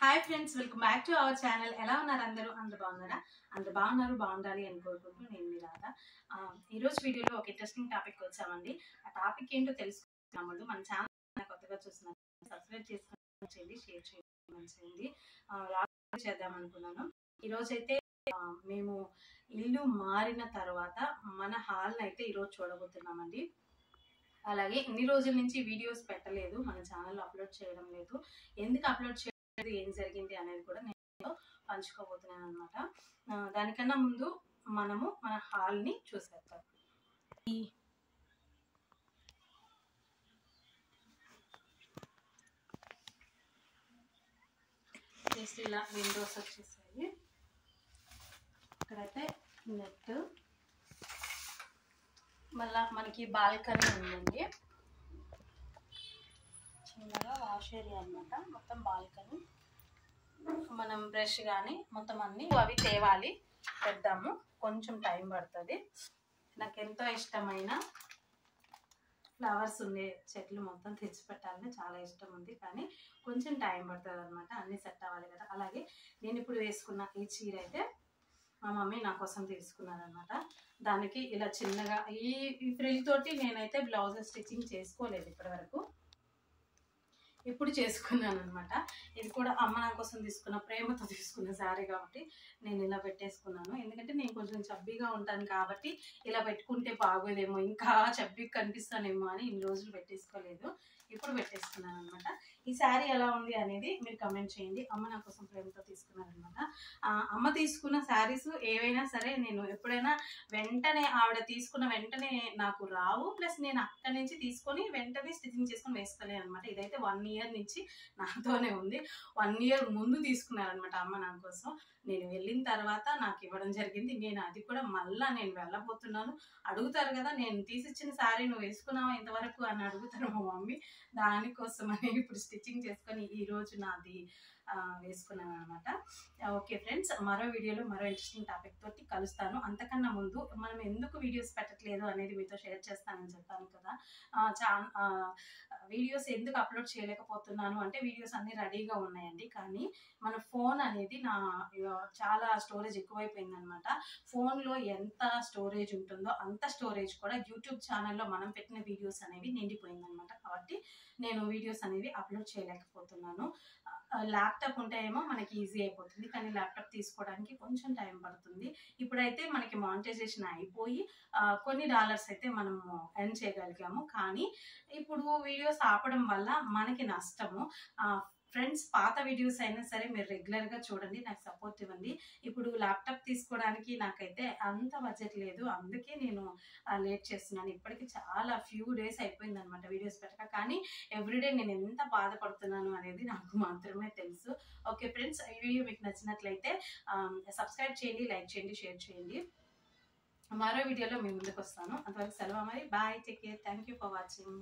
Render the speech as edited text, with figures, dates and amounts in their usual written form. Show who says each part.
Speaker 1: Hi friends, welcome back to our channel. ఎలా ఉన్నారు అందరూ? అందరూ బాగున్నారా? అందరూ బాగుండాలి అని కోరుకుంటూ నేను మీ రాధ. ఈరోజు వీడియోలో ఒక ఇంట్రెస్టింగ్ టాపిక్ వచ్చామండి. ఆ టాపిక్ ఏంటో తెలుసుకున్నాం ముందు. మన ఛానల్ కొత్తగా చూస్తున్నారు, సబ్స్క్రైబ్ చేసుకోండి, షేర్ చేయండి. చేద్దాం అనుకున్నాను. ఈరోజైతే మేము ఇల్లు మారిన తర్వాత మన హాల్ని అయితే ఈరోజు చూడబోతున్నామండి. అలాగే ఇన్ని రోజుల నుంచి వీడియోస్ పెట్టలేదు, మన ఛానల్లో అప్లోడ్ చేయడం లేదు. ఎందుకు అప్లోడ్ చేయలేదు, ఏం జరిగింది అనేది కూడా నేను పంచుకోబోతున్నాను అనమాట. దానికన్నా ముందు మనము మన హాల్ని చూసేద్దాం. జస్ట్ ఇలా విండోస్ వచ్చేసాయి. ఇక్కడైతే నెట్, మళ్ళా మనకి బాల్కనీ ఉందండి. చిన్నగా వాష్ ఏరియా అనమాట. మొత్తం బాల్కనీ. మనం బ్రష్ కానీ మొత్తం అవి తేవాలి, పెడదాము. కొంచెం టైం పడుతుంది. నాకు ఎంతో ఇష్టమైన ఫ్లవర్స్ ఉండే చెట్లు మొత్తం తెచ్చి పెట్టాలని చాలా ఇష్టం ఉంది, కానీ కొంచెం టైం పడుతుంది అనమాట. అన్నీ సెట్ అవ్వాలి కదా. అలాగే నేను ఇప్పుడు వేసుకున్న ఈ చీర అయితే మా మమ్మీ నా కోసం తీసుకున్నారనమాట. దానికి ఇలా చిన్నగా ఈ ఫ్రిల్ తోటి నేనైతే బ్లౌజ్ స్టిచ్చింగ్ చేసుకోలేదు ఇప్పటివరకు. ఇప్పుడు చేసుకున్నాను అనమాట. ఇది కూడా అమ్మ నా కోసం తీసుకున్న, ప్రేమతో తీసుకున్న శారీ కాబట్టి నేను ఇలా పెట్టేసుకున్నాను. ఎందుకంటే నేను కొంచెం చబ్బీగా ఉంటాను కాబట్టి ఇలా పెట్టుకుంటే బాగోదేమో, ఇంకా చబ్బీగా కనిపిస్తానేమో అని ఇన్ని రోజులు పెట్టేసుకోలేదు. ఇప్పుడు పెట్టేసుకున్నాను అనమాట. ఈ శారీ ఎలా ఉంది అనేది మీరు కమెంట్ చేయండి. అమ్మ నా కోసం ప్రేమతో తీసుకున్నాను అనమాట. అమ్మ తీసుకున్న శారీస్ ఏవైనా సరే నేను ఎప్పుడైనా వెంటనే, ఆవిడ తీసుకున్న వెంటనే నాకు రావు. ప్లస్ నేను అక్కడి నుంచి తీసుకొని వెంటనే స్టిచ్చింగ్ చేసుకొని వేసుకోలేను అనమాట. ఇదైతే 1 year నుంచి నాతోనే ఉంది. 1 year ముందు తీసుకున్నారనమాట అమ్మ నా కోసం. నేను వెళ్ళిన తర్వాత నాకు ఇవ్వడం జరిగింది. నేను అది కూడా మళ్ళా నేను వెళ్ళబోతున్నాను. అడుగుతారు కదా, నేను తీసిచ్చిన శారీ నువ్వు వేసుకున్నావా ఇంతవరకు అని అడుగుతారు మా మమ్మీ. దానికోసమని ఇప్పుడు స్టిచ్చింగ్ చేసుకొని ఈరోజు నాది వేసుకున్నాను అనమాట. ఓకే ఫ్రెండ్స్, మరో వీడియోలో మరో ఇంట్రెస్టింగ్ టాపిక్ తోటి కలుస్తాను. అంతకన్నా ముందు మనం ఎందుకు వీడియోస్ పెట్టట్లేదు అనేది మీతో షేర్ చేస్తానని చెప్పాను కదా. వీడియోస్ ఎందుకు అప్లోడ్ చేయలేకపోతున్నాను అంటే, వీడియోస్ అన్నీ రెడీగా ఉన్నాయండి, కానీ మన ఫోన్ అనేది చాలా స్టోరేజ్ ఎక్కువైపోయింది అనమాట. ఫోన్లో ఎంత స్టోరేజ్ ఉంటుందో అంత స్టోరేజ్ కూడా యూట్యూబ్ ఛానల్లో మనం పెట్టిన వీడియోస్ అనేవి నిండిపోయింది అనమాట. కాబట్టి నేను వీడియోస్ అనేవి అప్లోడ్ చేయలేకపోతున్నాను. ల్యాప్టాప్ ఉంటే ఏమో మనకి ఈజీ అయిపోతుంది, కానీ ల్యాప్టాప్ తీసుకోవడానికి కొంచెం టైం పడుతుంది. ఇప్పుడైతే మనకి మానిటైజేషన్ అయిపోయి కొన్ని డాలర్స్ అయితే మనము ఎర్న్ చేయగలిగాము, కానీ ఇప్పుడు వీడియోస్ ఆపడం వల్ల మనకి నష్టము. ఫ్రెండ్స్, పాత వీడియోస్ అయినా సరే మీరు రెగ్యులర్గా చూడండి, నాకు సపోర్ట్ ఇవ్వండి. ఇప్పుడు ల్యాప్టాప్ తీసుకోవడానికి నాకైతే అంత బడ్జెట్ లేదు, అందుకే నేను లేట్ చేస్తున్నాను. ఇప్పటికీ చాలా ఫ్యూ డేస్ అయిపోయింది అనమాట వీడియోస్ పెట్టక, కానీ ఎవ్రీడే నేను ఎంత బాధపడుతున్నాను అనేది నాకు మాత్రమే తెలుసు. ఓకే ఫ్రెండ్స్, ఈ వీడియో మీకు నచ్చినట్లయితే సబ్స్క్రైబ్ చేయండి, లైక్ చేయండి, షేర్ చేయండి. మరో వీడియోలో మీ ముందుకు వస్తాను. అంతవరకు సెలవు మరి. Bye, take care, thank you for watching.